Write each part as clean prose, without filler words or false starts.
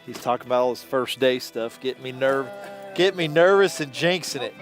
He's talking about all his first day stuff, getting me nervous and jinxing it.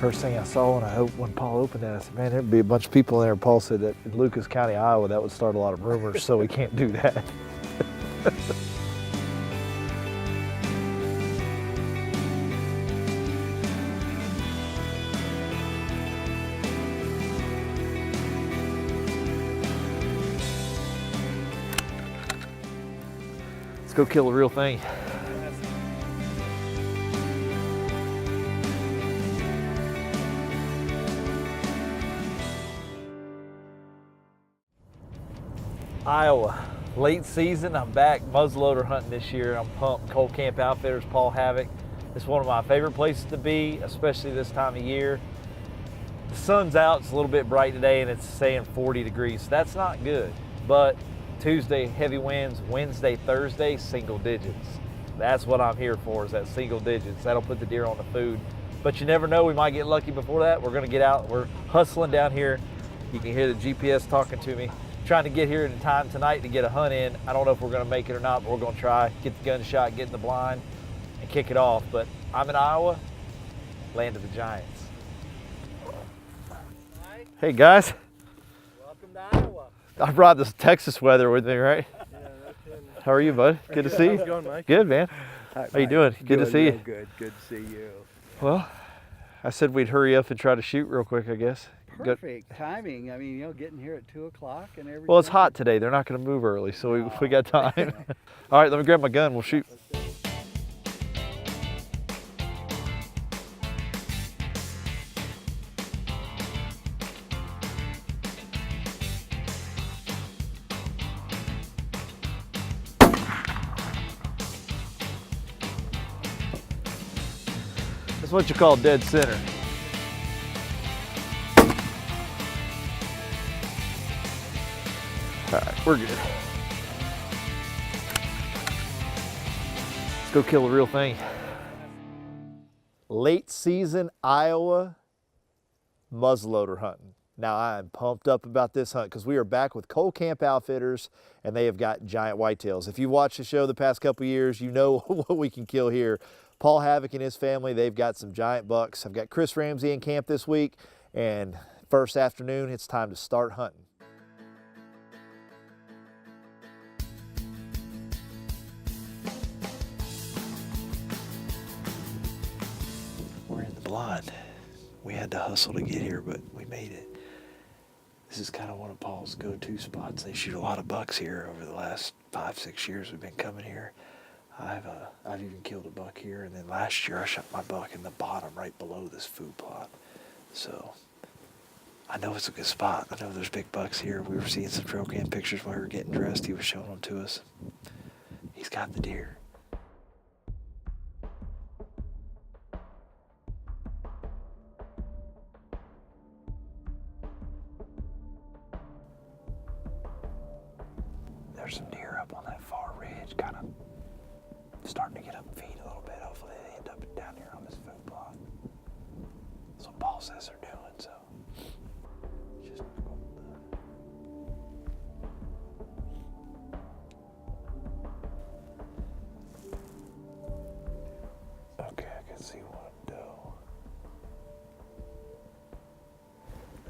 First thing I saw when Paul opened it, I said, man, there'd be a bunch of people in there. Paul said that in Lucas County, Iowa, that would start a lot of rumors, so we can't do that. Let's go kill the real thing. Iowa, late season. I'm back muzzleloader hunting this year. I'm pumped. Cold Camp Outfitters, Paul Havoc. It's one of my favorite places to be, especially this time of year. The sun's out, it's a little bit bright today, and it's saying 40 degrees. That's not good, but Tuesday, heavy winds. Wednesday, Thursday, single digits. That's what I'm here for, is that single digits. That'll put the deer on the food. But you never know, we might get lucky before that. We're gonna get out, we're hustling down here. You can hear the GPS talking to me. Trying to get here in time tonight to get a hunt in. I don't know if we're gonna make it or not, but we're gonna try, get the gunshot, get in the blind, and kick it off. But I'm in Iowa, land of the giants. Hi. Hey guys. Welcome to Iowa. I brought this Texas weather with me, right? Yeah, that's How are you, bud? Good to see you. How's it going, Mike? Good, man. Hi, How you doing? Good to see you. Good to see you. Well, I said we'd hurry up and try to shoot real quick, I guess. Perfect timing. I mean, getting here at 2 o'clock and everything. Well, it's hot today. They're not going to move early, so we got time. All right, let me grab my gun. We'll shoot. That's what you call dead center. All right, we're good. Let's go kill the real thing. Late season Iowa muzzleloader hunting. Now I am pumped up about this hunt because we are back with Cold Camp Outfitters and they have got giant whitetails. If you've watched the show the past couple years, you know what we can kill here. Paul Havoc and his family, they've got some giant bucks. I've got Chris Ramsey in camp this week, and first afternoon, it's time to start hunting. We're in the blind. We had to hustle to get here, but we made it. This is kind of one of Paul's go-to spots. They shoot a lot of bucks here over the last 5-6 years we've been coming here. I've even killed a buck here, and then last year I shot my buck in the bottom right below this food plot. So I know it's a good spot. I know there's big bucks here. We were seeing some trail cam pictures while we were getting dressed. He was showing them to us. He's got the deer. There's some deer up on that far ridge, kind of starting to get up feet a little bit. Hopefully they end up down here on this food plot. That's what Paul says they're doing, so just okay, I can see one doe.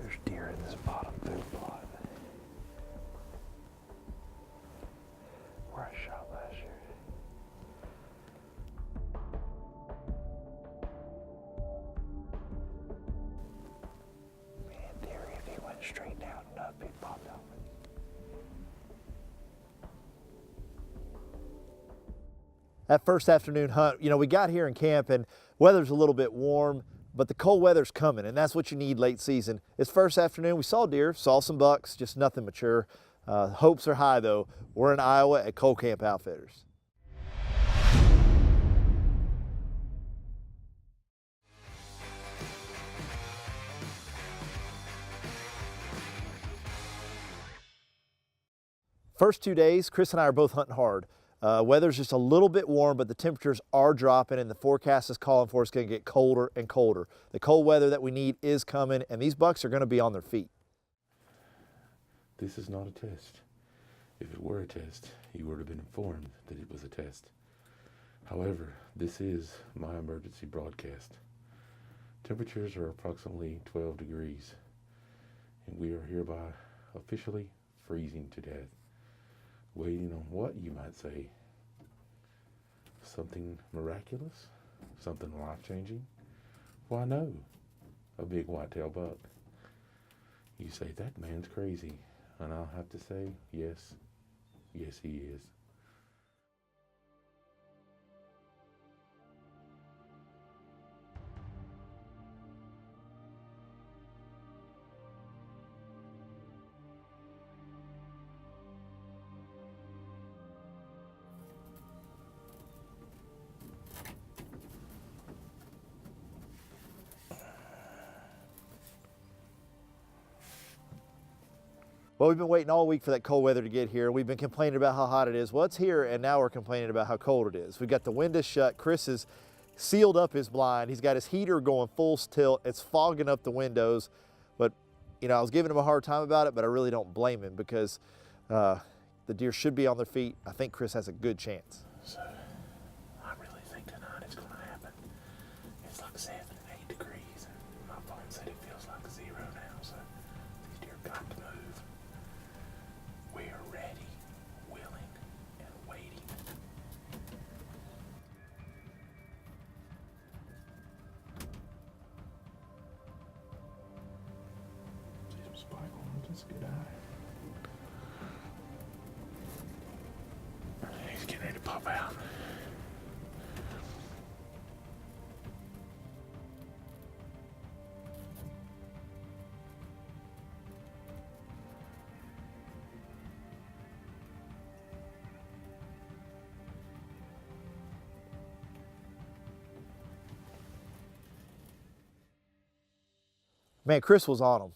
There's deer in this bottom food plot where I shot last year. In theory, if he went straight down and up, he'd pop out. That first afternoon hunt, we got here in camp and weather's a little bit warm, but the cold weather's coming, and that's what you need late season. It's first afternoon, we saw deer, saw some bucks, just nothing mature. Hopes are high though. We're in Iowa at Cold Camp Outfitters. First 2 days, Chris and I are both hunting hard. Weather's just a little bit warm, but the temperatures are dropping and the forecast is calling for it's going to get colder and colder. The cold weather that we need is coming, and these bucks are going to be on their feet. This is not a test. If it were a test, you would have been informed that it was a test. However, this is my emergency broadcast. Temperatures are approximately 12 degrees, and we are hereby officially freezing to death. Waiting on what, you might say? Something miraculous? Something life-changing? Why no, a big whitetail buck. You say, that man's crazy, and I'll have to say, yes, yes he is. Well, we've been waiting all week for that cold weather to get here. We've been complaining about how hot it is. Well, it's here, and now we're complaining about how cold it is. We've got the windows shut. Chris has sealed up his blind. He's got his heater going full tilt. It's fogging up the windows. But, you know, I was giving him a hard time about it, but I really don't blame him because the deer should be on their feet. I think Chris has a good chance. So, I really think tonight it's going to happen. It's like 7, 8 degrees, and my phone said it feels like 0 now, so these deer got to move. We are ready, willing, and waiting. See some spike horns, that's a good eye. He's getting ready to pop out. Man, Chris was on them.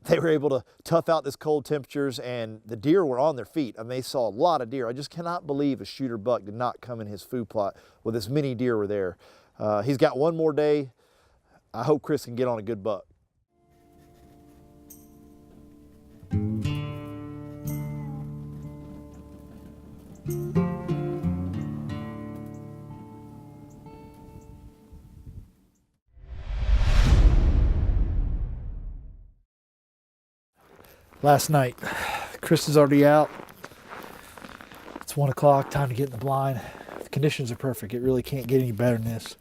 They were able to tough out this cold temperatures, and the deer were on their feet. I mean, they saw a lot of deer. I just cannot believe a shooter buck did not come in his food plot with as many deer were there. He's got one more day. I hope Chris can get on a good buck. Last night, Chris is already out. It's 1 o'clock, time to get in the blind. The conditions are perfect. It really can't get any better than this.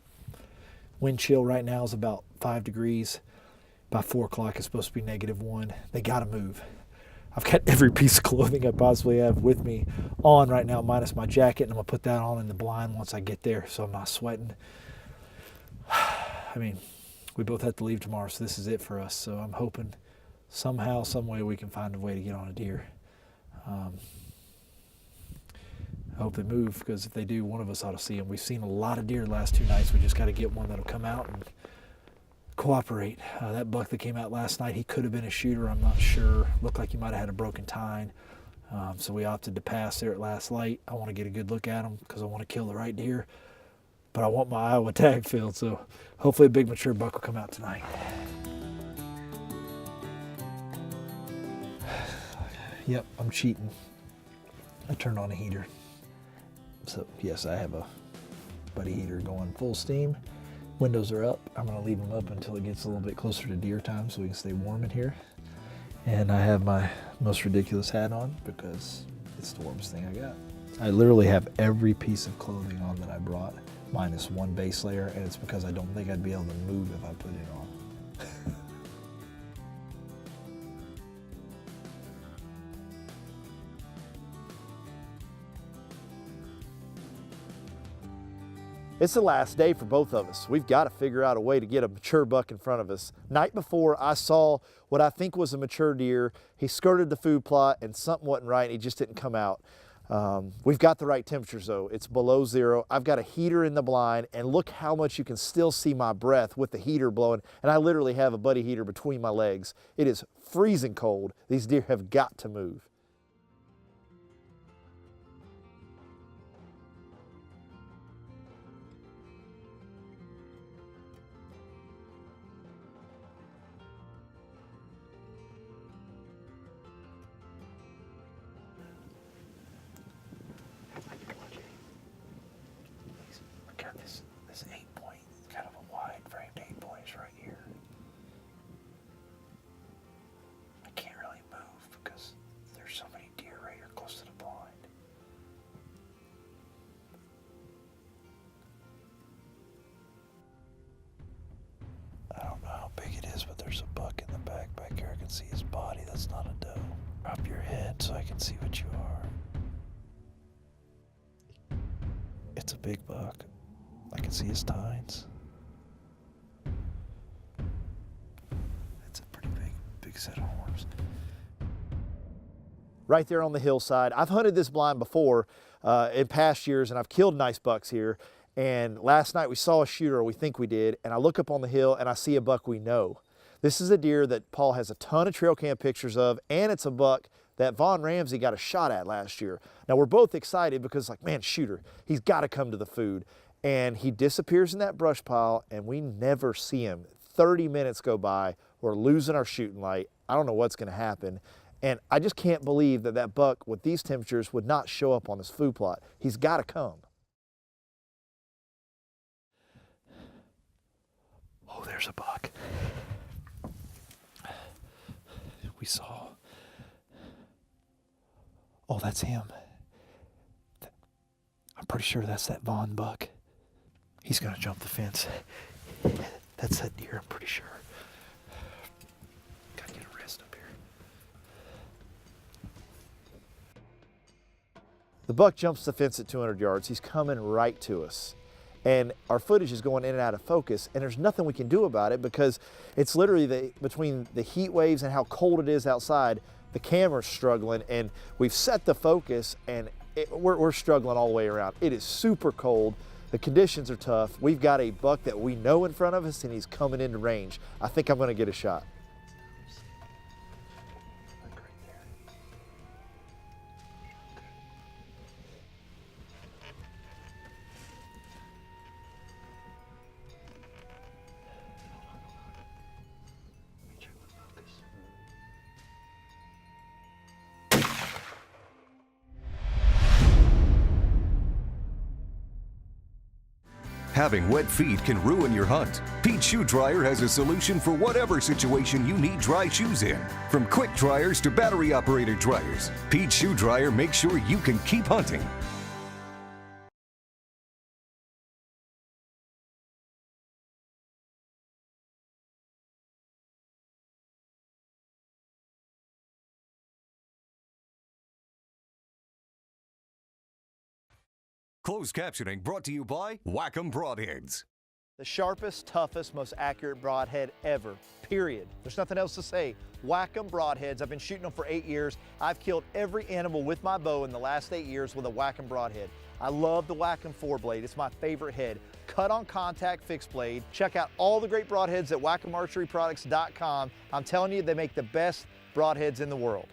Wind chill right now is about 5 degrees. By 4 o'clock, it's supposed to be -1. They gotta move. I've got every piece of clothing I possibly have with me on right now, minus my jacket, and I'm gonna put that on in the blind once I get there so I'm not sweating. I mean, we both have to leave tomorrow, so this is it for us. So I'm hoping somehow, some way we can find a way to get on a deer. I hope they move, because if they do, one of us ought to see them. We've seen a lot of deer the last 2 nights. We just got to get one that'll come out and cooperate. That buck that came out last night, he could have been a shooter. I'm not sure. Looked like he might have had a broken tine. So we opted to pass there at last light. I want to get a good look at him because I want to kill the right deer. But I want my Iowa tag filled, so hopefully a big mature buck will come out tonight. Yep, I'm cheating. I turned on a heater. So yes, I have a buddy heater going full steam. Windows are up. I'm gonna leave them up until it gets a little bit closer to deer time so we can stay warm in here. And I have my most ridiculous hat on because it's the warmest thing I got. I literally have every piece of clothing on that I brought, minus one base layer, and it's because I don't think I'd be able to move if I put it on. It's the last day for both of us. We've got to figure out a way to get a mature buck in front of us. Night before, I saw what I think was a mature deer. He skirted the food plot and something wasn't right. He just didn't come out. We've got the right temperatures though. It's below 0. I've got a heater in the blind, and look how much you can still see my breath with the heater blowing. And I literally have a buddy heater between my legs. It is freezing cold. These deer have got to move. this 8-point, kind of a wide framed 8-point is right here. I can't really move because there's so many deer right here close to the blind. I don't know how big it is, but there's a buck in the back here. I can see his body. That's not a doe. Drop your head so I can see what you are. It's a big buck. I can see his tines. That's a pretty big set of horns. Right there on the hillside. I've hunted this blind before in past years, and I've killed nice bucks here. And last night we saw a shooter, or we think we did, and I look up on the hill and I see a buck we know. This is a deer that Paul has a ton of trail cam pictures of, and it's a buck that Vaughn Ramsey got a shot at last year. Now we're both excited because, like, man, shooter, he's got to come to the food. And he disappears in that brush pile and we never see him. 30 minutes go by, we're losing our shooting light. I don't know what's gonna happen. And I just can't believe that that buck with these temperatures would not show up on this food plot. He's gotta come. Oh, there's a buck. We saw. Oh, that's him. I'm pretty sure that's that Vaughn buck. He's gonna jump the fence. That's that deer, I'm pretty sure. Gotta get a rest up here. The buck jumps the fence at 200 yards. He's coming right to us. And our footage is going in and out of focus, and there's nothing we can do about it because it's literally between the heat waves and how cold it is outside, the camera's struggling, and we've set the focus, and we're struggling all the way around. It is super cold. The conditions are tough. We've got a buck that we know in front of us, and he's coming into range. I think I'm gonna get a shot. Having wet feet can ruin your hunt. Pete Shoe Dryer has a solution for whatever situation you need dry shoes in. From quick dryers to battery-operated dryers, Pete Shoe Dryer makes sure you can keep hunting. Closed captioning brought to you by Whack-'em Broadheads. The sharpest, toughest, most accurate broadhead ever, period. There's nothing else to say. Whack-'em Broadheads. I've been shooting them for 8 years. I've killed every animal with my bow in the last 8 years with a Whack-'em Broadhead. I love the Whack-'em 4-blade. It's my favorite head. Cut on contact fixed blade. Check out all the great broadheads at whackamarcheryproducts.com. I'm telling you, they make the best broadheads in the world.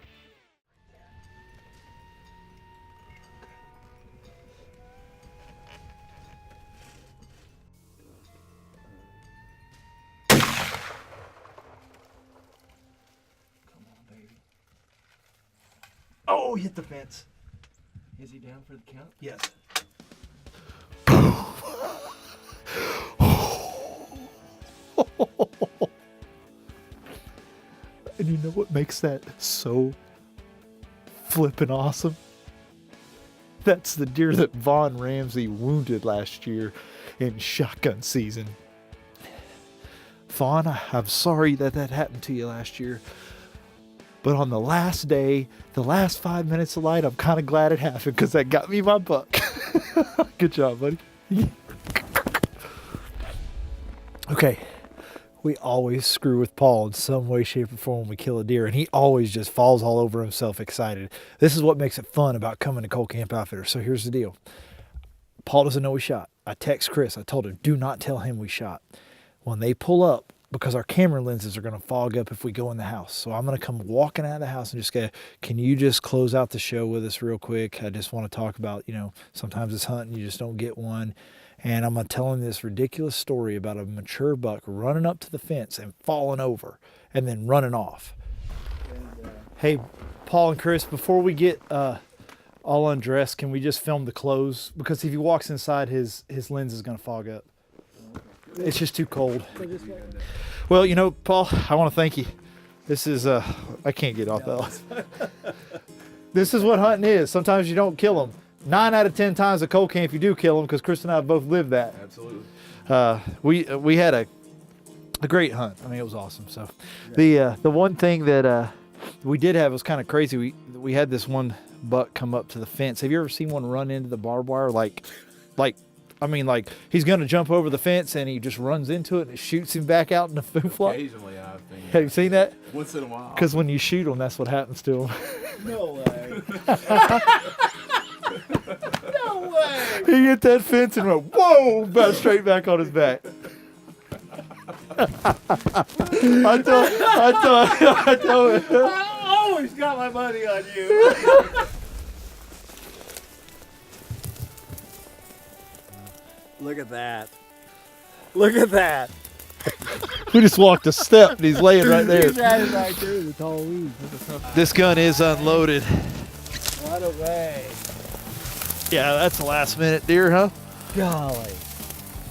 Oh, hit the fence. Is he down for the count? Yes. And you know what makes that so flippin' awesome? That's the deer that Vaughn Ramsey wounded last year in shotgun season. Vaughn, I'm sorry that happened to you last year. But on the last day, the last 5 minutes of light, I'm kind of glad it happened because that got me my buck. Good job, buddy. Okay, we always screw with Paul in some way, shape, or form when we kill a deer, and he always just falls all over himself excited. This is what makes it fun about coming to Cold Camp Outfitters. So here's the deal. Paul doesn't know we shot. I text Chris. I told him, do not tell him we shot. When they pull up, because our camera lenses are going to fog up if we go in the house. So I'm going to come walking out of the house and just go, can you just close out the show with us real quick? I just want to talk about, sometimes it's hunting, you just don't get one. And I'm going to tell him this ridiculous story about a mature buck running up to the fence and falling over and then running off. Hey, Paul and Chris, before we get all undressed, can we just film the clothes? Because if he walks inside, his lens is going to fog up. It's just too cold. Well, you know, Paul, I want to thank you. This is, I can't get off that. This is what hunting is. Sometimes you don't kill them. 9 out of 10 times at cold camp, you do kill them because Chris and I both lived that. Absolutely. We had a great hunt. I mean, it was awesome. So the one thing that we did have was kind of crazy. We had this one buck come up to the fence. Have you ever seen one run into the barbed wire? Like he's going to jump over the fence and he just runs into it and it shoots him back out in the food flock. Occasionally, I've seen. Have you seen that? Once in a while. Because when you shoot them, that's what happens to them. No way. No way. He hit that fence and went, whoa, about straight back on his back. I told him. I always got my money on you. Look at that. Look at that. We just walked a step and he's laying right there. He's right there in the tall weeds. This gun is unloaded. What a way. Yeah, that's a last minute deer, huh? Golly.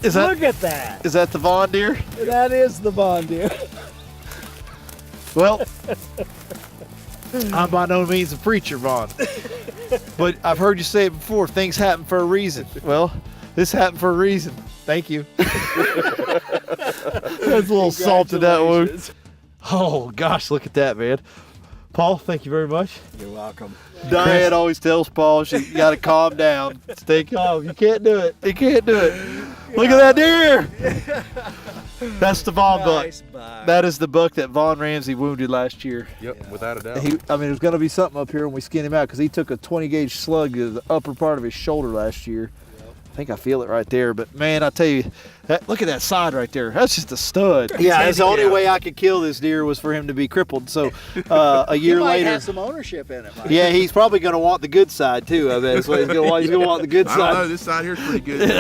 Is that, Look at that. is that the Vaughn deer? That is the bond deer. Well, I'm by no means a preacher, Vaughn. But I've heard you say it before, things happen for a reason. Well, this happened for a reason. Thank you. That's a little salt to that wound. Oh, gosh, look at that, man. Paul, thank you very much. You're welcome. Diane always tells Paul you got to calm down. Stay calm. You can't do it. You can't do it. Look at that deer. That's the Vaughn Nice buck. buck. That is the buck that Vaughn Ramsey wounded last year. Yep, without a doubt. It was going to be something up here when we skinned him out because he took a 20 gauge slug to the upper part of his shoulder last year. I think I feel it right there, but man, I tell you, look at that side right there. That's just a stud. Yeah, that's the only way I could kill this deer was for him to be crippled. So a year He might later, have some ownership in it. Mike. yeah, he's probably going to want the good side too. I bet. So he's going to want the good I don't know. side. This side here's pretty good. Too.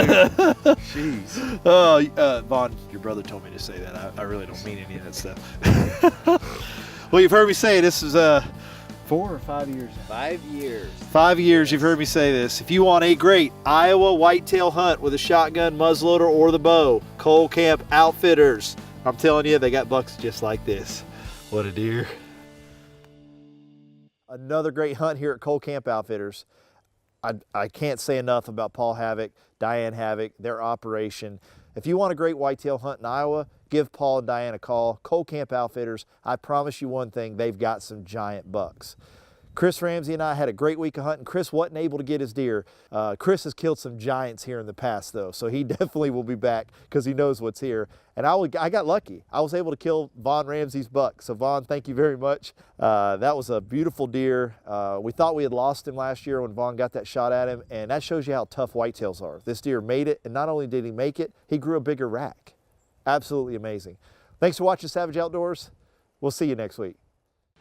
Jeez. Oh, Vaughn, your brother told me to say that. I really don't mean any of that stuff. Well, you've heard me say this is 4 or 5 years. 5 years. 5 years you've heard me say this. If you want a great Iowa whitetail hunt with a shotgun, muzzleloader, or the bow, Cold Camp Outfitters. I'm telling you, they got bucks just like this. What a deer. Another great hunt here at Cold Camp Outfitters. I can't say enough about Paul Havoc, Diane Havoc, their operation. If you want a great whitetail hunt in Iowa, give Paul and Diane a call. Cold Camp Outfitters, I promise you one thing, they've got some giant bucks. Chris Ramsey and I had a great week of hunting. Chris wasn't able to get his deer. Chris has killed some giants here in the past though, so he definitely will be back because he knows what's here. And I got lucky. I was able to kill Vaughn Ramsey's buck. So Vaughn, thank you very much. That was a beautiful deer. We thought we had lost him last year when Vaughn got that shot at him, and that shows you how tough whitetails are. This deer made it, and not only did he make it, he grew a bigger rack. Absolutely amazing. Thanks for watching Savage Outdoors. We'll see you next week.